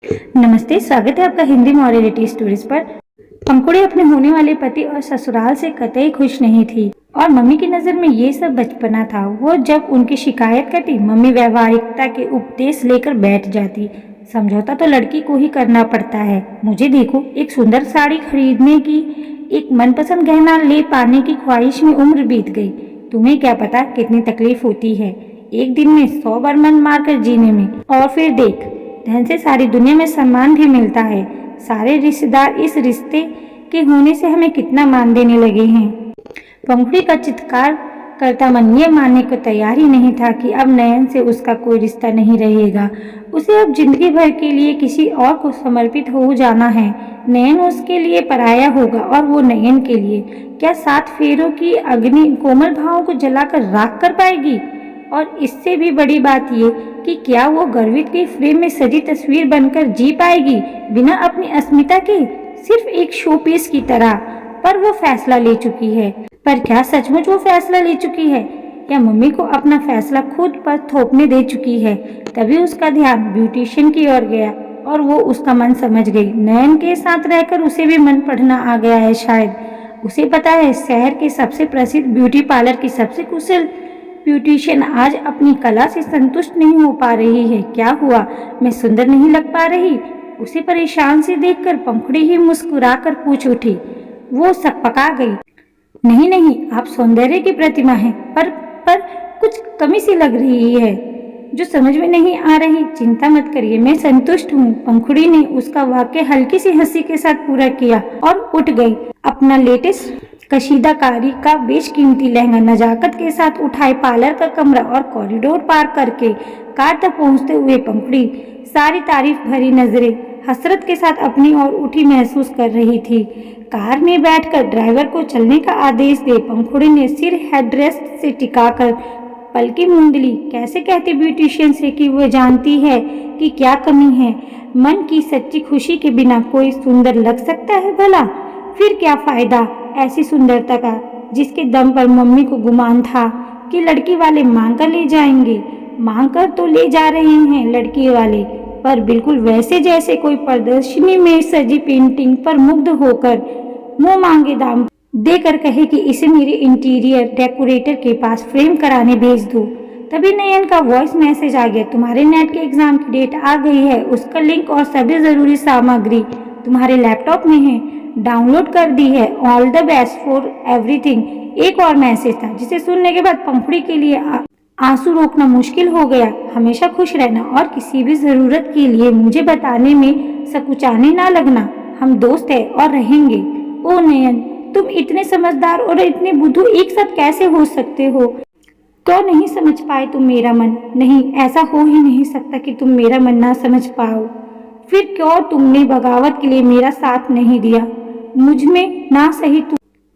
नमस्ते, स्वागत है आपका हिंदी मॉरलिटी स्टोरीज पर। पंखुड़ी अपने होने वाले पति और ससुराल से कतई खुश नहीं थी और मम्मी की नज़र में ये सब बचपना था। वो जब उनकी शिकायत करती, मम्मी व्यवहारिकता के उपदेश लेकर बैठ जाती। समझौता तो लड़की को ही करना पड़ता है। मुझे देखो, एक सुंदर साड़ी खरीदने की, एक मनपसंद गहना ले पाने की ख्वाहिश में उम्र बीत गई। तुम्हें क्या पता कितनी तकलीफ होती है एक दिन में 100 बार मन मारकर जीने में। और फिर देख, धन से सारी दुनिया में सम्मान भी मिलता है। सारे रिश्तेदार इस रिश्ते के होने से हमें कितना मान देने लगे हैं। पंखुड़ी का चित्कार करता मन ये मानने को तैयार ही नहीं था कि अब नयन से उसका कोई रिश्ता नहीं रहेगा। उसे अब जिंदगी भर के लिए किसी और को समर्पित हो जाना है। नयन उसके लिए पराया होगा और वो नयन के लिए। क्या 7 फेरों की अग्नि कोमल भावों को जलाकर राख कर पाएगी? और इससे भी बड़ी बात ये कि क्या वो गर्वित की फ्रेम में सजी तस्वीर बनकर जी पाएगी, बिना अपनी अस्मिता के, सिर्फ एक शो पीस की तरह। पर वो फैसला ले चुकी है। पर क्या सचमुच वो फैसला ले चुकी है, या मम्मी को अपना फैसला खुद पर थोपने दे चुकी है? तभी उसका ध्यान ब्यूटिशियन की ओर गया और वो उसका मन समझ गई। नयन के साथ रहकर उसे भी मन पढ़ना आ गया है शायद। उसे पता है, शहर के सबसे प्रसिद्ध ब्यूटी पार्लर की सबसे कुशल ब्यूटिशियन आज अपनी कला से संतुष्ट नहीं हो पा रही है। क्या हुआ, मैं सुंदर नहीं लग पा रही? उसे परेशान से देखकर पंखुड़ी ही मुस्कुराकर पूछ उठी। वो सकपका गई। नहीं नहीं, आप सौंदर्य की प्रतिमा हैं, पर कुछ कमी सी लग रही है जो समझ में नहीं आ रही। चिंता मत करिए, मैं संतुष्ट हूँ। पंखुड़ी ने उसका वाक्य हल्की सी हंसी के साथ पूरा किया और उठ गई। अपना लेटेस्ट कशीदाकारी का बेशकीमती लहंगा नजाकत के साथ उठाए, पार्लर का कमरा और कॉरिडोर पार करके कार तक पहुंचते हुए पंखुड़ी सारी तारीफ भरी नजरें हसरत के साथ अपनी ओर उठी महसूस कर रही थी। कार में बैठकर ड्राइवर को चलने का आदेश दे पंखुड़ी ने सिर हेडरेस्ट से टिकाकर पलकी मूंद ली। कैसे कहती ब्यूटिशियन से कि वो जानती है कि क्या कमी है। मन की सच्ची खुशी के बिना कोई सुंदर लग सकता है भला? फिर क्या फायदा ऐसी सुंदरता का जिसके दम पर मम्मी को गुमान था कि लड़की वाले मांग कर ले जाएंगे। मांग कर तो ले जा रहे हैं लड़की वाले, पर बिल्कुल वैसे जैसे कोई प्रदर्शनी में सजी पेंटिंग पर मुग्ध होकर मुंह मांगे दाम देकर कहे कि इसे मेरे इंटीरियर डेकोरेटर के पास फ्रेम कराने भेज दो। तभी नयन का वॉइस मैसेज आ गया। तुम्हारे नेट के एग्जाम की डेट आ गई है। उसका लिंक और सभी जरूरी सामग्री तुम्हारे लैपटॉप में है, डाउनलोड कर दी है। All the best for everything. एक और मैसेज था जिसे सुनने के बाद पंखुड़ी के लिए आंसू रोकना मुश्किल हो गया। हमेशा खुश रहना और किसी भी जरूरत के लिए मुझे बताने में सकुचाने ना लगना। हम दोस्त हैं और रहेंगे। ओ नयन, तुम इतने समझदार और इतने बुद्धू एक साथ कैसे हो सकते हो? क्यों नहीं समझ पाए तुम मेरा मन? नहीं, ऐसा हो ही नहीं सकता कि तुम मेरा मन ना समझ पाओ। फिर क्यों तुमने बगावत के लिए मेरा साथ नहीं दिया? मुझ में ना सही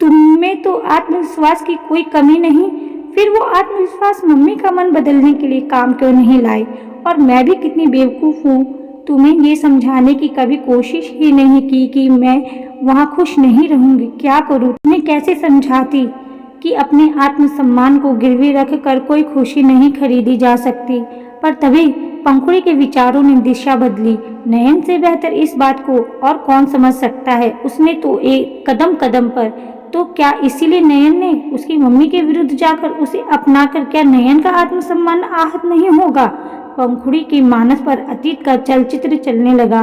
तुम में तो आत्मविश्वास की कोई कमी नहीं। फिर वो आत्मविश्वास मम्मी का मन बदलने के लिए काम क्यों नहीं लाई? और मैं भी कितनी बेवकूफ़ हूँ, तुम्हें ये समझाने की कभी कोशिश ही नहीं की कि मैं वहाँ खुश नहीं रहूँगी। क्या करूँ? तुम्हें कैसे समझाती कि अपने आत्मसम्मान को गिरवी रख कर कोई खुशी नहीं खरीदी जा सकती। पर तभी पंखुड़ी के विचारों ने दिशा बदली। नयन से बेहतर इस बात को और कौन समझ सकता है? उसने तो एक कदम कदम पर, तो क्या इसीलिए नयन ने उसकी मम्मी के विरुद्ध जाकर उसे अपनाकर, क्या नयन का आत्मसम्मान आहत नहीं होगा? पंखुड़ी के मानस पर अतीत का चलचित्र चलने लगा।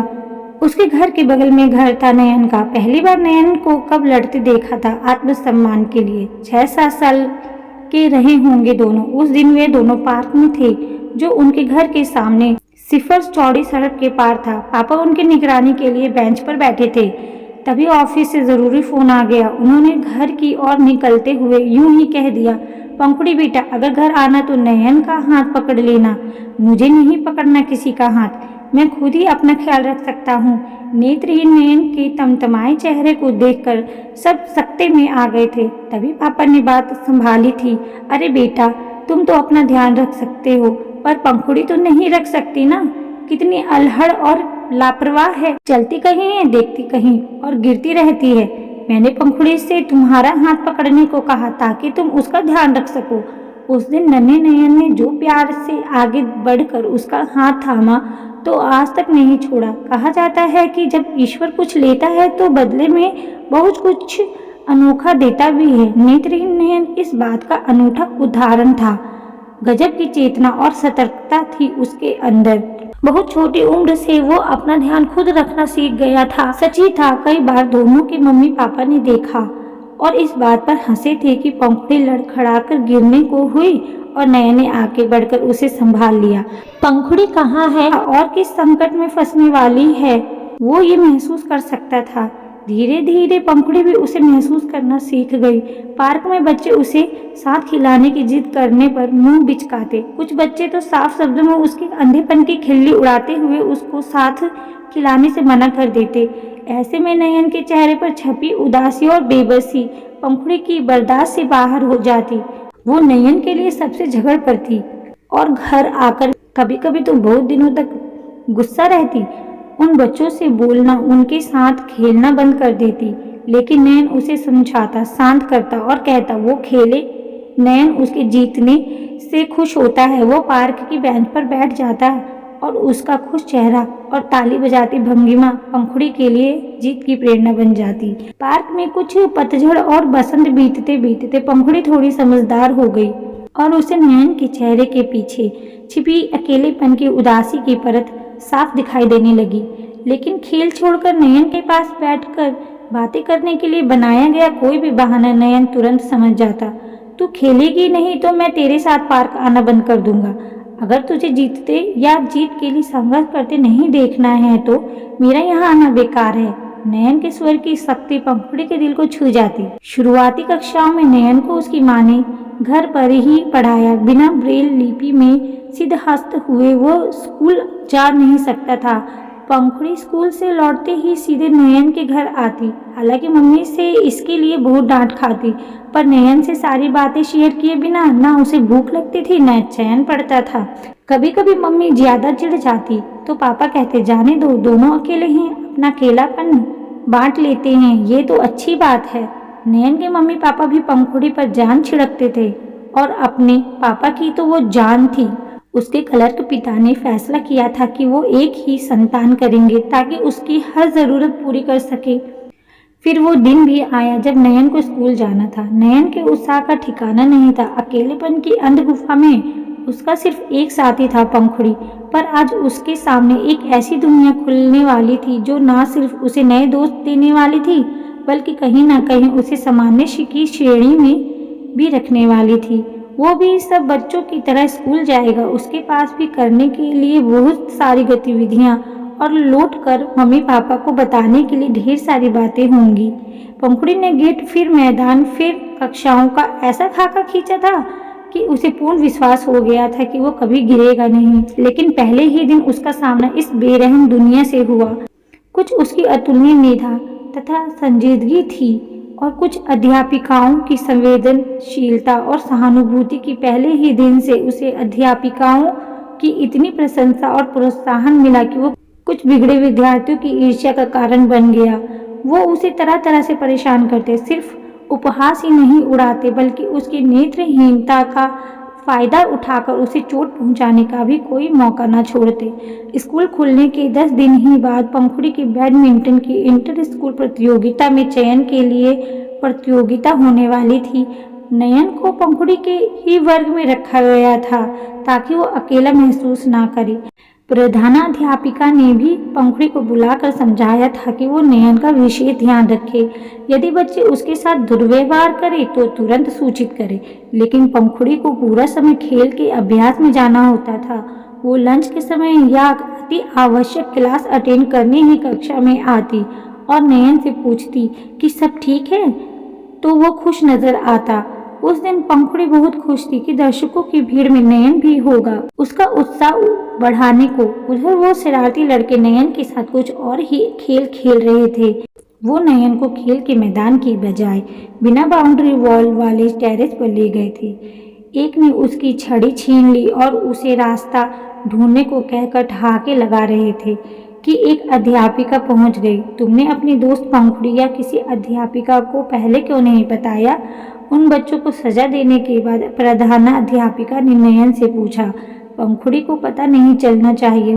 उसके घर के बगल में घर था नयन का। पहली बार नयन को कब लड़ते देखा था आत्मसम्मान के लिए? 6-7 साल के रहे होंगे दोनों। उस दिन वे दोनों पार्क में थे जो उनके घर के सामने सिफर चौड़ी सड़क के पार था। पापा उनकी निगरानी के लिए बेंच पर बैठे थे। तभी ऑफिस से जरूरी फोन आ गया। उन्होंने घर की ओर निकलते हुए यूं ही कह दिया, पंखुड़ी बेटा, अगर घर आना तो नयन का हाथ पकड़ लेना। मुझे नहीं पकड़ना किसी का हाथ, मैं खुद ही अपना ख्याल रख सकता हूँ। नेत्रहीन नयन के तमतमाए चेहरे को देखकर सब सकते में आ गए थे। तभी पापा ने बात संभाली थी। अरे बेटा, तुम तो अपना ध्यान रख सकते हो, पर पंखुड़ी तो नहीं रख सकती ना। कितनी अल्हड़ और लापरवाह है, चलती कहीं है, देखती कहीं और गिरती रहती है। मैंने पंखुड़ी से तुम्हारा हाथ पकड़ने को कहा ताकि तुम उसका ध्यान रख सको। उस दिन नन्हे नयन ने जो प्यार से आगे बढ़कर उसका हाथ थामा तो आज तक नहीं छोड़ा। कहा जाता है कि जब ईश्वर कुछ लेता है तो बदले में बहुत कुछ अनोखा देता भी है। नेत्रहीन नयन इस बात का अनूठा उदाहरण था। गजब की चेतना और सतर्कता थी उसके अंदर। बहुत छोटी उम्र से वो अपना ध्यान खुद रखना सीख गया था। सच ही था, कई बार दोनों के मम्मी पापा ने देखा और इस बात पर हंसे थे कि पंखुड़ी लड़खड़ाकर गिरने को हुई और नयन ने आगे बढ़कर उसे संभाल लिया। पंखुड़ी कहाँ है और किस संकट में फंसने वाली है, वो ये महसूस कर सकता था। धीरे धीरे पंखुड़ी भी उसे महसूस करना सीख गई। पार्क में बच्चे उसे साथ खिलाने की जिद करने पर मुंह बिचकाते। कुछ बच्चे तो साफ शब्दों में उसके अंधेपन की खिल्ली उड़ाते हुए उसको साथ खिलाने से मना कर देते। ऐसे में नयन के चेहरे पर छपी उदासी और बेबसी पंखुड़ी की बर्दाश्त से बाहर हो जाती। वो नयन के लिए सबसे झगड़ पड़ती और घर आकर कभी कभी तो बहुत दिनों तक गुस्सा रहती। उन बच्चों से बोलना, उनके साथ खेलना बंद कर देती। लेकिन नयन उसे समझाता, शांत करता और कहता वो खेले। नयन उसके जीतने से खुश होता है। वो पार्क की बेंच पर बैठ जाता है और उसका खुश चेहरा और ताली बजाती भंगिमा पंखुड़ी के लिए जीत की प्रेरणा बन जाती। पार्क में कुछ पतझड़ और बसंत बीतते बीतते पंखुड़ी थोड़ी समझदार हो गई और उसे नयन के चेहरे के पीछे छिपी अकेलेपन की उदासी की परत साफ दिखाई देने लगी। लेकिन खेल छोड़कर नयन के पास बैठकर बातें करने के लिए बनाया गया कोई भी बहाना नयन तुरंत समझ जाता। तू खेलेगी नहीं तो मैं तेरे साथ पार्क आना बंद कर दूंगा। अगर तुझे जीतते या जीत के लिए संघर्ष करते नहीं देखना है तो मेरा यहाँ आना बेकार है। नयन के स्वर की शक्ति पंखुड़ी के दिल को छू जाती। शुरुआती कक्षाओं में नयन को उसकी माँ ने घर पर ही पढ़ाया। बिना ब्रेल लिपि में सिद्धहस्त हुए वो स्कूल जा नहीं सकता था। पंखुड़ी स्कूल से लौटते ही सीधे नयन के घर आती। हालांकि मम्मी से इसके लिए बहुत डांट खाती, पर नयन से सारी बातें शेयर किए बिना ना उसे भूख लगती थी न चैन पड़ता था। कभी कभी मम्मी ज्यादा चिढ़ जाती तो पापा कहते जाने दो, दोनों अकेले हैं, अपना अकेलापन बांट लेते हैं, ये तो अच्छी बात है। नयन के मम्मी पापा भी पंखुड़ी पर जान छिड़कते थे और अपने पापा की तो वो जान थी। उसके क्लर्क पिता ने फैसला किया था कि वो एक ही संतान करेंगे ताकि उसकी हर जरूरत पूरी कर सके। फिर वो दिन भी आया जब नयन को स्कूल जाना था। नयन के उत्साह का ठिकाना नहीं था। अकेलेपन की अंध गुफा में उसका सिर्फ एक साथी था, पंखुड़ी। पर आज उसके सामने एक ऐसी दुनिया खुलने वाली थी जो ना सिर्फ उसे नए दोस्त देने वाली थी बल्कि कहीं ना कहीं उसे सामान्य की श्रेणी में भी रखने वाली थी। वो भी सब बच्चों की तरह स्कूल जाएगा। उसके पास भी करने के लिए बहुत सारी गतिविधियां और लौट कर मम्मी पापा को बताने के लिए ढेर सारी बातें होंगी। पंखुड़ी ने गेट, फिर मैदान, फिर कक्षाओं का ऐसा खाका खींचा था कि उसे पूर्ण विश्वास हो गया था कि वो कभी गिरेगा नहीं। लेकिन पहले ही दिन उसका सामना इस बेरहम दुनिया से हुआ। कुछ उसकी अतुलनीय मेधा तथा संजीदगी थी और कुछ अध्यापिकाओं की संवेदनशीलता और सहानुभूति की। पहले ही दिन से उसे अध्यापिकाओं की इतनी प्रशंसा और प्रोत्साहन मिला कि वो कुछ बिगड़े विद्यार्थियों की ईर्ष्या का कारण बन गया। वो उसे तरह तरह से परेशान करते, सिर्फ उपहास ही नहीं उड़ाते बल्कि उसकी नेत्रहीनता का फायदा उठाकर उसे चोट पहुंचाने का भी कोई मौका न छोड़ते। स्कूल खुलने के 10 दिन ही बाद पंखुड़ी की बैडमिंटन की इंटर स्कूल प्रतियोगिता में चयन के लिए प्रतियोगिता होने वाली थी। नयन को पंखुड़ी के ही वर्ग में रखा गया था ताकि वो अकेला महसूस ना करे। प्रधानाध्यापिका ने भी पंखुड़ी को बुलाकर समझाया था कि वो नयन का विशेष ध्यान रखे। यदि बच्चे उसके साथ दुर्व्यवहार करे तो तुरंत सूचित करे। लेकिन पंखुड़ी को पूरा समय खेल के अभ्यास में जाना होता था। वो लंच के समय या अति आवश्यक क्लास अटेंड करने ही कक्षा में आती और नयन से पूछती कि सब ठीक है, तो वो खुश नजर आता। उस दिन पंखुड़ी बहुत खुश थी कि दर्शकों की भीड़ में नयन भी होगा, उसका उत्साह बढ़ाने को। उधर वो शरारती लड़के नयन के साथ कुछ और ही खेल खेल रहे थे। वो नयन को खेल के मैदान की बजाय बिना बाउंड्री वॉल वाले टेरेस पर ले गए थे। एक ने उसकी छड़ी छीन ली और उसे रास्ता ढूंढने को कहकर ठहाके लगा रहे थे कि एक अध्यापिका पहुंच गई। तुमने अपनी दोस्त पंखुड़ी या किसी अध्यापिका को पहले क्यों नहीं बताया? उन बच्चों को सजा देने के बाद प्रधानाध्यापिका ने नयन से पूछा। पंखुड़ी को पता नहीं चलना चाहिए।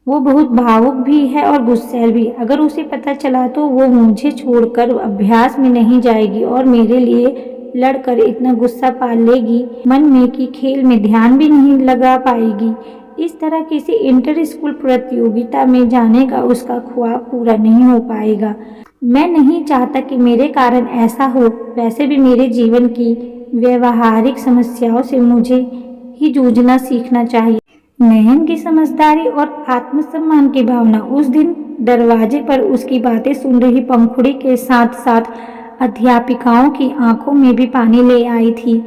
वो बहुत भावुक भी है और गुस्सैल भी। अगर उसे पता चला तो वो मुझे छोड़कर अभ्यास में नहीं जाएगी और मेरे लिए लड़कर इतना गुस्सा पाल लेगी मन में कि खेल में ध्यान भी नहीं लगा पाएगी। इस तरह किसी इंटर स्कूल प्रतियोगिता में जाने का उसका ख्वाब पूरा नहीं हो पाएगा। मैं नहीं चाहता कि मेरे कारण ऐसा हो। वैसे भी मेरे जीवन की व्यवहारिक समस्याओं से मुझे ही जूझना सीखना चाहिए। नयन की समझदारी और आत्मसम्मान की भावना उस दिन दरवाजे पर उसकी बातें सुन रही पंखुड़ी के साथ साथ अध्यापिकाओं की आंखों में भी पानी ले आई थी।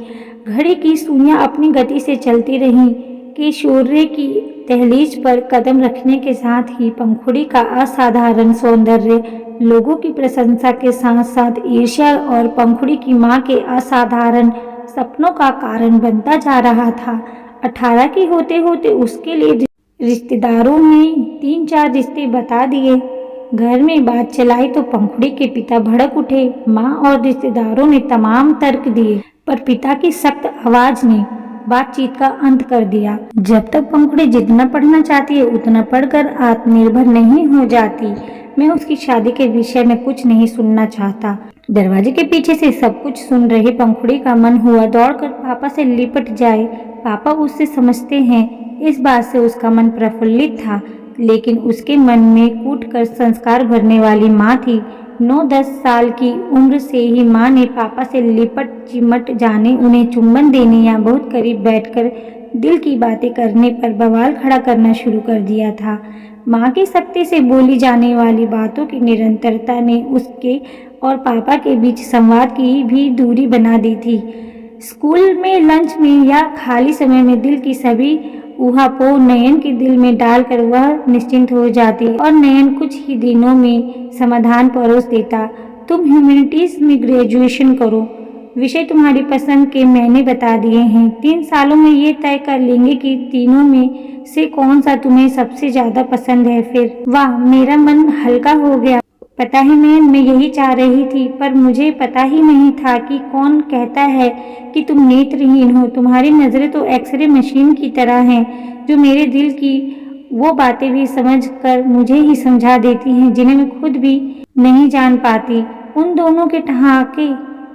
घड़ी की सुइयां अपनी गति से चलती रहीं कि सूर्य की दहलीज पर कदम रखने के साथ ही पंखुड़ी का असाधारण सौंदर्य लोगों की प्रशंसा के साथ साथ ईर्ष्या और पंखुड़ी की मां के असाधारण सपनों का कारण बनता जा रहा था। 18 की होते होते उसके लिए रिश्तेदारों ने 3-4 रिश्ते बता दिए। घर में बात चलाई तो पंखुड़ी के पिता भड़क उठे। माँ और रिश्तेदारों ने तमाम तर्क दिए, पर पिता की सख्त आवाज ने बातचीत का अंत कर दिया। जब तक पंखुड़ी जितना पढ़ना चाहती है उतना पढ़कर आत्मनिर्भर नहीं हो जाती, मैं उसकी शादी के विषय में कुछ नहीं सुनना चाहता। दरवाजे के पीछे से सब कुछ सुन रही पंखुड़ी का मन हुआ दौड़कर पापा से लिपट जाए। पापा उससे समझते हैं, इस बात से उसका मन प्रफुल्लित था, लेकिन उसके मन में कूटकर संस्कार भरने वाली माँ थी। 9-10 साल की उम्र से ही माँ ने पापा से लिपट चिमट जाने, उन्हें चुम्बन देने या बहुत करीब बैठकर दिल की बातें करने पर बवाल खड़ा करना शुरू कर दिया था। माँ की सख्ती से बोली जाने वाली बातों की निरंतरता ने उसके और पापा के बीच संवाद की भी दूरी बना दी थी। स्कूल में, लंच में या खाली समय में दिल की सभी ऊहापोह नयन के दिल में डालकर वह निश्चिंत हो जाती और नयन कुछ ही दिनों में समाधान परोस देता। तुम ह्यूमैनिटीज में ग्रेजुएशन करो, विषय तुम्हारी पसंद के मैंने बता दिए हैं। 3 सालों में ये तय कर लेंगे कि तीनों में से कौन सा तुम्हें सबसे ज्यादा पसंद है। फिर वाह, मेरा मन हल्का हो गया। पता है मैं यही चाह रही थी, पर मुझे पता ही नहीं था कि कौन कहता है कि तुम नेत्रहीन हो। तुम्हारी नज़रें तो एक्सरे मशीन की तरह हैं, जो मेरे दिल की वो बातें भी समझ कर मुझे ही समझा देती हैं जिन्हें मैं खुद भी नहीं जान पाती। उन दोनों के ठहाके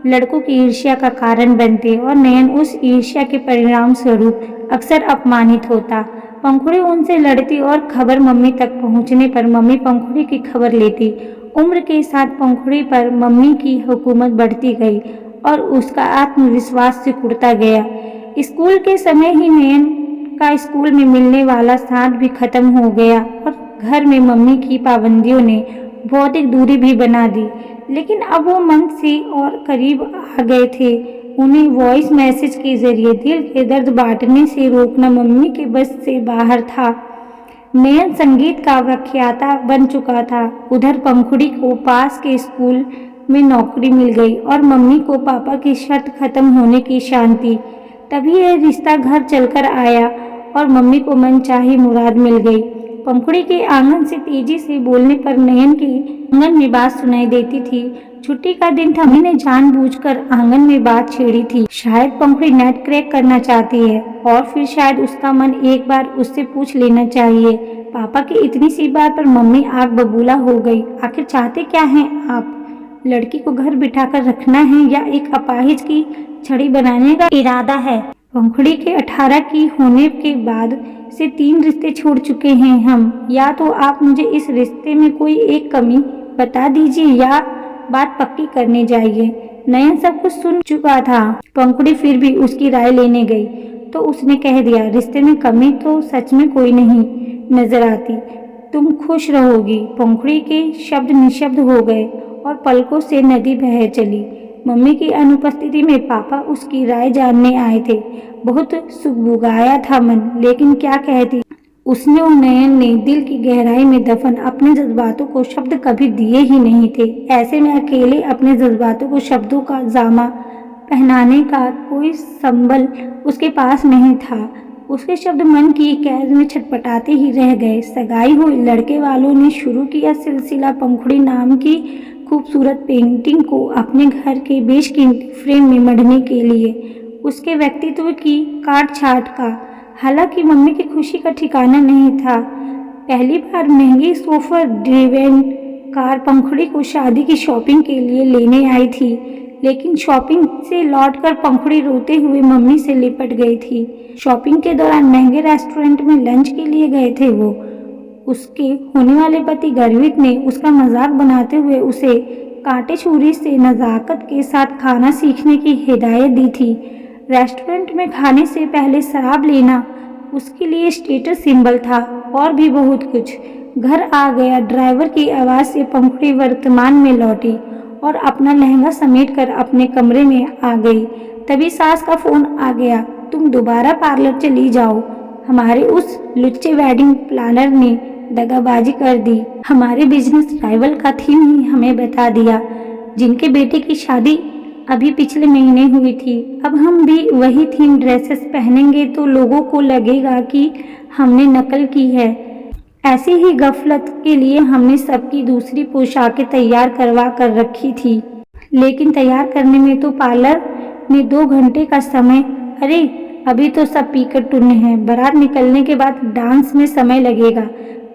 लड़कों की ईर्ष्या का कारण बनते और नयन उस ईर्ष्या के परिणाम स्वरूप अक्सर अपमानित होता। पंखुड़ी उनसे लड़ती और खबर मम्मी तक पहुंचने पर मम्मी पंखुड़ी की खबर लेती। उम्र के साथ पंखुड़ी पर मम्मी की हुकूमत बढ़ती गई और उसका आत्मविश्वास सिकुड़ता गया। स्कूल के समय ही नयन का स्कूल में मिलने वाला साथ भी खत्म हो गया और घर में मम्मी की पाबंदियों ने भौतिक दूरी भी बना दी, लेकिन अब वो मन से और करीब आ गए थे। उन्हें वॉइस मैसेज के जरिए दिल के दर्द बांटने से रोकना मम्मी के बस से बाहर था। नयन संगीत का व्याख्याता बन चुका था। उधर पंखुड़ी को पास के स्कूल में नौकरी मिल गई और मम्मी को पापा की शर्त खत्म होने की शांति। तभी यह रिश्ता घर चलकर आया और मम्मी को मनचाही मुराद मिल गई। पंखुड़ी के आंगन से तेजी से बोलने पर नयन के आंगन में बात सुनाई देती थी। छुट्टी का दिन था, मम्मी ने जानबूझकर आंगन में बात छेड़ी थी। शायद पंखुड़ी नेट क्रैक करना चाहती है और फिर शायद उसका मन एक बार उससे पूछ लेना चाहिए। पापा की इतनी सी बात पर मम्मी आग बबूला हो गई। आखिर चाहते क्या हैं आप? लड़की को घर बिठाकर रखना है या एक अपाहिज की छड़ी बनाने का इरादा है? पंखुड़ी के 18 की होने के बाद से 3 रिश्ते छोड़ चुके हैं हम। या तो आप मुझे इस रिश्ते में कोई एक कमी बता दीजिए या बात पक्की करने जाइए। नयन सब कुछ सुन चुका था। पंखुड़ी फिर भी उसकी राय लेने गई तो उसने कह दिया, रिश्ते में कमी तो सच में कोई नहीं नजर आती, तुम खुश रहोगी। पंखुड़ी के शब्द निशब्द हो गए और पलकों से नदी बह चली। मम्मी की अनुपस्थिति में पापा उसकी राय जानने आए थे। बहुत सुगबुगाया था मन, लेकिन क्या कहती। उसने और नयन ने दिल की गहराई में दफन अपने जज्बातों को शब्द कभी दिए ही नहीं थे। ऐसे में अकेले अपने जज्बातों को शब्दों का जामा पहनाने का कोई संबल उसके पास नहीं था। उसके शब्द मन की कैद में छटपटाते ही रह गए। सगाई हुई लड़के वालों ने शुरू किया सिलसिला पंखुड़ी नाम की खूबसूरत पेंटिंग को अपने घर के बेशकीमती फ्रेम में मढ़ने के लिए, उसके व्यक्तित्व की काट छाट का। हालांकि मम्मी की खुशी का ठिकाना नहीं था। पहली बार महंगी सोफर ड्रिवेन कार पंखुड़ी को शादी की शॉपिंग के लिए लेने आई थी, लेकिन शॉपिंग से लौटकर पंखुड़ी रोते हुए मम्मी से लिपट गई थी। शॉपिंग के दौरान महंगे रेस्टोरेंट में लंच के लिए गए थे वो। उसके होने वाले पति गर्वित ने उसका मजाक बनाते हुए उसे कांटे छुरी से नज़ाकत के साथ खाना सीखने की हिदायत दी थी। रेस्टोरेंट में खाने से पहले शराब लेना उसके लिए स्टेटस सिंबल था और भी बहुत कुछ। घर आ गया ड्राइवर की आवाज़ से पंखुड़ी वर्तमान में लौटी और अपना लहंगा समेटकर अपने कमरे में आ गई। तभी सास का फोन आ गया, तुम दोबारा पार्लर चली जाओ। हमारे उस लुच्चे वेडिंग प्लानर ने दगाबाजी कर दी। हमारे बिजनेस राइवल का थीम ही हमें बता दिया, जिनके बेटे की शादी अभी पिछले महीने हुई थी। अब हम भी वही थीम ड्रेसेस पहनेंगे तो लोगों को लगेगा कि हमने नकल की है। ऐसी ही गफलत के लिए हमने सबकी दूसरी पोशाकें तैयार करवा कर रखी थी, लेकिन तैयार करने में तो पार्लर में 2 घंटे का समय। अरे अभी तो सब पीकर टुन्ने हैं, बारात निकलने के बाद डांस में समय लगेगा।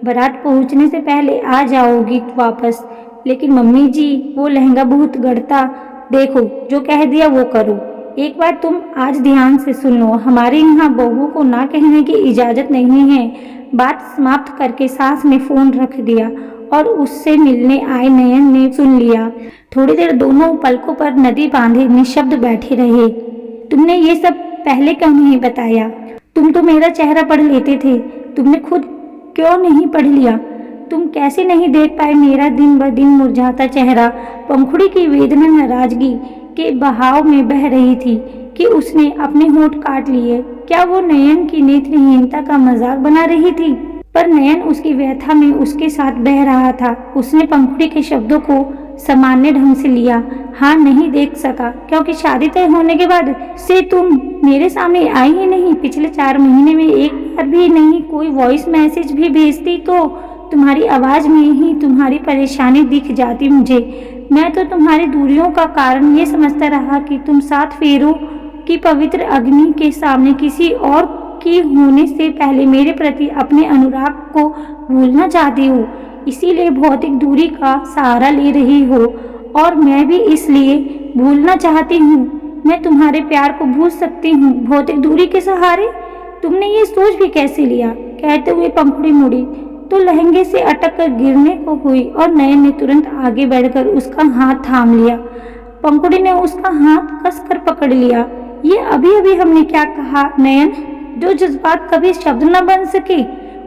बारात पहुंचने से पहले आ जाओगी वापस। लेकिन मम्मी जी, वो लहंगा बहुत गड़ता। देखो, जो कह दिया वो करो। एक बार तुम आज ध्यान से सुन लो, हमारे यहाँ बहुओं को ना कहने की इजाज़त नहीं है। बात समाप्त करके सास ने फोन रख दिया और उससे मिलने आए नयन ने सुन लिया। थोड़ी देर दोनों पलकों पर नदी बांधे निशब्द बैठे रहे। तुमने ये सब पहले क्यों नहीं बताया? तुम तो मेरा चेहरा पढ़ लेते थे, तुमने खुद क्यों नहीं पढ़ लिया? तुम कैसे नहीं देख पाए मेरा दिन ब दिन मुरझाता चेहरा? पंखुड़ी की वेदना नाराजगी के बहाव में बह रही थी कि उसने अपने होंठ काट लिए। क्या वो नयन की नेत्रहीनता का मजाक बना रही थी? पर नयन उसकी व्यथा में उसके साथ बह रहा था। उसने पंखुड़ी के शब्दों को सामान्य ढंग से लिया। हाँ, नहीं देख सका क्योंकि शादी तय होने के बाद से तुम मेरे सामने आई ही नहीं। पिछले 4 महीने में एक बार भी नहीं कोई वॉइस मैसेज भी भेजती तो तुम्हारी आवाज में ही तुम्हारी परेशानी दिख जाती मुझे। मैं तो तुम्हारी दूरियों का कारण ये समझता रहा कि तुम 7 फेरों की पवित्र अग्नि के सामने किसी और की होने से पहले मेरे प्रति अपने अनुराग को भूलना चाहती हो, इसीलिए भौतिक दूरी का सहारा ले रही हो। और मैं भी इसलिए भूलना चाहती हूँ। मैं तुम्हारे प्यार को भूल सकती हूँ भौतिक दूरी के सहारे? तुमने ये सोच भी कैसे लिया? कहते हुए पंखुड़ी मुड़ी तो लहंगे से अटक कर गिरने को हुई और नयन ने तुरंत आगे बढ़कर उसका हाथ थाम लिया। पंखुड़ी ने उसका हाथ कसकर पकड़ लिया। ये अभी अभी हमने क्या कहा नयन? जो जज्बात कभी शब्द न बन सके,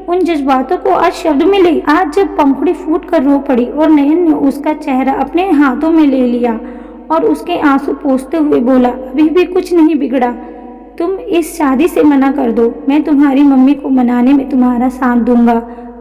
उन जज्बातों को आज शब्द मिले। आज जब पंखुड़ी फूट कर रो पड़ी और नयन ने उसका चेहरा अपने हाथों में ले लिया और उसके आंसू पोंछते हुए बोला, अभी भी कुछ नहीं बिगड़ा। तुम इस शादी से मना कर दो, मैं तुम्हारी मम्मी को मनाने में तुम्हारा साथ दूंगा।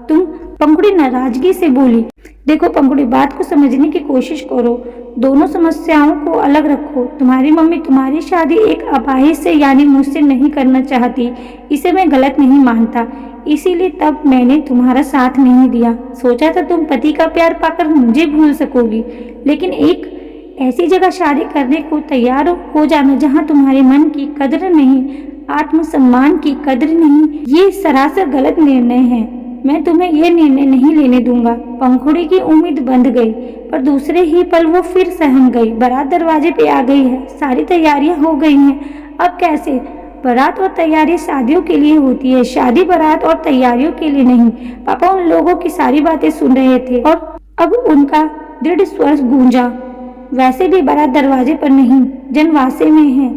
तुम? पंखुड़ी नाराजगी से बोली। देखो पंखुड़ी, बात को समझने की कोशिश करो, दोनों समस्याओं को अलग रखो। तुम्हारी मम्मी तुम्हारी शादी एक अपाहिज से यानी मुझसे नहीं करना चाहती, इसे मैं गलत नहीं मानता, इसीलिए तब मैंने तुम्हारा साथ नहीं दिया। सोचा था तुम पति का प्यार पाकर मुझे भूल सकोगी, लेकिन एक ऐसी जगह शादी करने को तैयार हो जाना जहाँ तुम्हारे मन की कदर नहीं, आत्मसम्मान की कदर नहीं, ये सरासर गलत निर्णय है। मैं तुम्हें यह निर्णय नहीं लेने दूंगा। पंखुड़ी की उम्मीद बंध गई, पर दूसरे ही पल वो फिर सहम गई। बारात दरवाजे पे आ गई है, सारी तैयारियां हो गई हैं। अब कैसे? बारात और तैयारी शादियों के लिए होती है, शादी बारात और तैयारियों के लिए नहीं। पापा उन लोगों की सारी बातें सुन रहे थे और अब उनका दृढ़ स्वर गूंजा। वैसे भी बारात दरवाजे पर नहीं, जनवासे में है,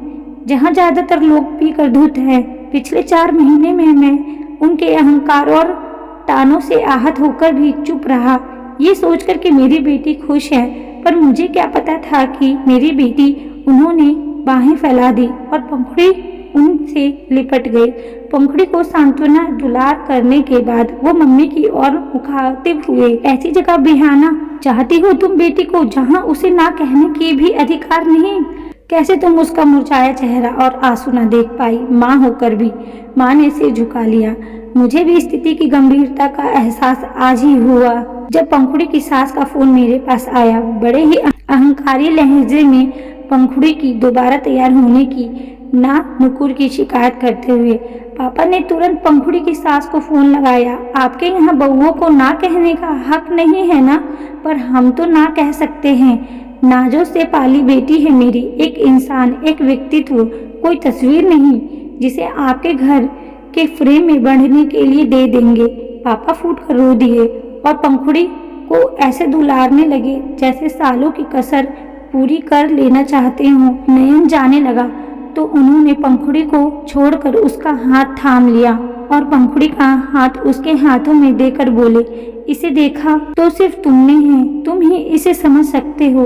जहाँ ज्यादातर लोग पीकर धुत है। पिछले 4 महीने में मैं उनके अहंकार और तानों से आहत होकर भी चुप रहा, ये सोचकर कि मेरी बेटी खुश है। पर मुझे क्या पता था कि मेरी बेटी। उन्होंने बाहें फैला दी और पंखुड़ी उनसे लिपट गई। पंखुड़ी को सांत्वना दुलार करने के बाद वो मम्मी की ओर मुखातिब हुए। ऐसी जगह बिहाना चाहती हो तुम बेटी को जहाँ उसे ना कहने की भी अधिकार नहीं? कैसे तुम उसका मुरझाया चेहरा और आंसू न देख पाई? माँ होकर भी। माँ ने सिर झुका लिया। मुझे भी स्थिति की गंभीरता का एहसास आज ही हुआ जब पंखुड़ी की सास का फोन मेरे पास आया। बड़े ही अहंकारी लहजे में पंखुड़ी की दोबारा तैयार होने की ना नुकुर की शिकायत करते हुए। पापा ने तुरंत पंखुड़ी की सास को फोन लगाया। आपके यहाँ बहुओं को ना कहने का हक नहीं है ना? पर हम तो ना कह सकते हैं। नाजों से पाली बेटी है मेरी, एक इंसान, एक व्यक्तित्व, कोई तस्वीर नहीं जिसे आपके घर के फ्रेम में बढ़ने के लिए दे देंगे। पापा फूट कर रो दिए और पंखुड़ी को ऐसे दुलारने लगे जैसे सालों की कसर पूरी कर लेना चाहते हों। नयन जाने लगा तो उन्होंने पंखुड़ी को छोड़कर उसका हाथ थाम लिया और पंखुड़ी का हाथ उसके हाथों में देकर बोले, इसे देखा तो सिर्फ तुमने है, तुम ही इसे समझ सकते हो,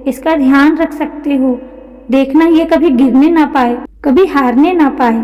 इसका ध्यान रख सकते हो। देखना ये कभी गिरने ना पाए, कभी हारने ना पाए।